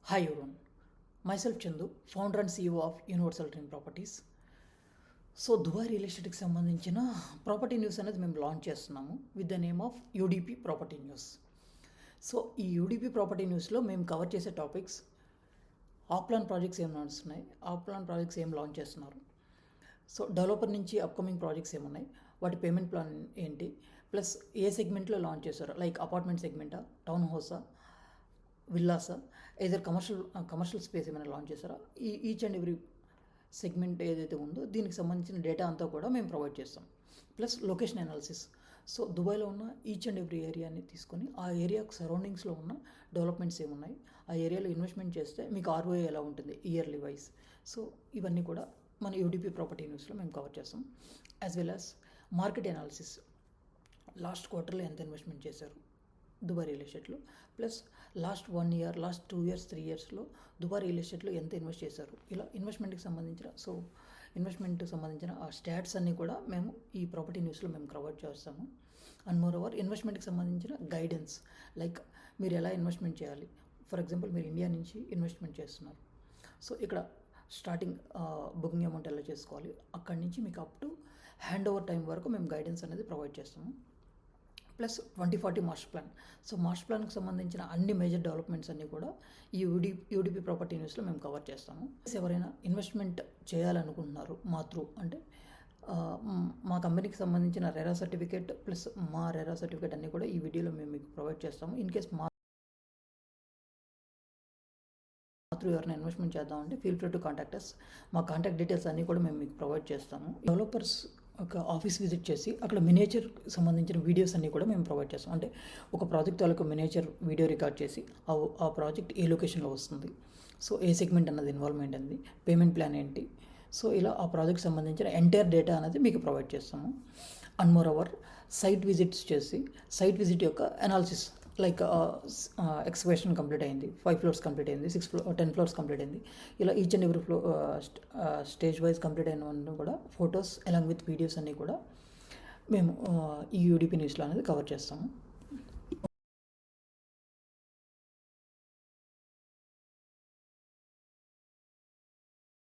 Hi everyone, myself Chandu, founder and CEO of Universal Dream Properties. So Dubai real ఎస్టేట్కి సంబంధించిన property news అనేది మేము launch చేస్తున్నాము with the name of UDP property news. So ఈ UDP property న్యూస్లో మేము cover చేసే టాపిక్స్ ఆఫ్ ప్లాన్ ప్రాజెక్ట్స్ ఏం నడుస్తున్నాయి, ఆఫ్ ప్లాన్ ప్రాజెక్ట్స్ ఏం లాంచ్ చేస్తున్నారు, సో డెవలపర్ నుంచి అప్కమింగ్ ప్రాజెక్ట్స్ ఏమున్నాయి, వాటి పేమెంట్ ప్లాన్ ఏంటి, ప్లస్ ఏ సెగ్మెంట్లో లాంచ్ చేశారు, లైక్ అపార్ట్మెంట్ సెగ్మెంటా, టౌన్ హౌసా, విల్లాసా, ఏదర్ కమర్షియల్ స్పేస్ ఏమైనా లాంచ్ చేస్తారా, ఈచ్ అండ్ ఎవ్రీ సెగ్మెంట్ ఏదైతే ఉందో దీనికి సంబంధించిన డేటా అంతా కూడా మేము ప్రొవైడ్ చేస్తాం. Plus location analysis. సో దుబాయ్లో ఉన్న ఈచ్ అండ్ ఎవ్రీ ఏరియాని తీసుకొని ఆ ఏరియాకు సరౌండింగ్స్లో ఉన్న డెవలప్మెంట్స్ ఏమున్నాయి, ఆ ఏరియాలో ఇన్వెస్ట్మెంట్ చేస్తే మీకు ఆర్ఓఐ ఎలా ఉంటుంది ఇయర్లీ వైజ్. సో ఇవన్నీ కూడా మన యూడిపి ప్రాపర్టీ న్యూస్లో మేము కవర్ చేస్తాం. As well as market analysis, last క్వార్టర్లో ఎంత ఇన్వెస్ట్మెంట్ చేశారు దుబాయ్ రియల్ ఎస్టేట్లో, plus last 1 year, last 2 years, 3 yearsలో దుబాయ్ రియల్ ఎస్టేట్లో ఎంత ఇన్వెస్ట్ చేశారు, ఇలా ఇన్వెస్ట్మెంట్కి సంబంధించిన ఆ స్టాట్స్ అన్నీ కూడా మేము ఈ ప్రాపర్టీ న్యూస్లో మేము కవర్ చేస్తాము. అండ్ మోర్ ఓవర్ ఇన్వెస్ట్మెంట్కి సంబంధించిన గైడెన్స్, లైక్ మీరు ఎలా ఇన్వెస్ట్మెంట్ చేయాలి. ఫర్ ఎగ్జాంపుల్ మీరు ఇండియా నుంచి ఇన్వెస్ట్మెంట్ చేస్తున్నారు, సో ఇక్కడ స్టార్టింగ్ బుకింగ్ అమౌంట్ ఎలా చేసుకోవాలి, అక్కడి నుంచి మీకు up to hand over time వరకు మేము గైడెన్స్ అనేది ప్రొవైడ్ చేస్తాము. Plus 2040 master plan. So master ప్లాన్కి సంబంధించిన అన్ని మేజర్ డెవలప్మెంట్స్ అన్నీ కూడా ఈ యూడిపి ప్రాపర్టీ న్యూస్లో మేము కవర్ చేస్తాము. ఎవరైనా ఇన్వెస్ట్మెంట్ చేయాలనుకుంటున్నారు మా త్రూ అంటే మా కంపెనీకి సంబంధించిన రెరా సర్టిఫికేట్ ప్లస్ మా రెరా సర్టిఫికేట్ అన్నీ కూడా ఈ వీడియోలో మేము మీకు ప్రొవైడ్ చేస్తాము. ఇన్ కేస్ మా త్రూ ఎవరైనా ఇన్వెస్ట్మెంట్ చేద్దామంటే feel free to contact us. మా కాంటాక్ట్ డీటెయిల్స్ అన్నీ కూడా మేము మీకు ప్రొవైడ్ చేస్తాము. డెవలపర్స్ ఒక ఆఫీస్ విజిట్ చేసి అక్కడ మినేచర్ సంబంధించిన వీడియోస్ అన్నీ కూడా మేము ప్రొవైడ్ చేస్తాం. అంటే ఒక ప్రాజెక్ట్ తాలూకు మినేచర్ వీడియో రికార్డ్ చేసి ఆ ప్రాజెక్ట్ ఏ లొకేషన్లో వస్తుంది, సో ఏ సెగ్మెంట్ అన్నది ఇన్వాల్వ్మెంట్ ఉంది, పేమెంట్ ప్లాన్ ఏంటి, సో ఇలా ఆ ప్రాజెక్ట్ సంబంధించిన ఎంటైర్ డేటా అనేది మీకు ప్రొవైడ్ చేస్తాము. And moreover site visits చేసి సైట్ విజిట్ యొక్క అనాలిసిస్, లైక్ ఎక్స్కవేషన్ కంప్లీట్ అయింది, 5 floors కంప్లీట్ అయింది, 10 floors కంప్లీట్ అయింది, ఇలా each and every stage wise complete అయిన కూడా ఫొటోస్ అలాంగ్ విత్ వీడియోస్ అన్నీ కూడా మేము ఈ యూడిపి న్యూస్లో అనేది కవర్ చేస్తాము.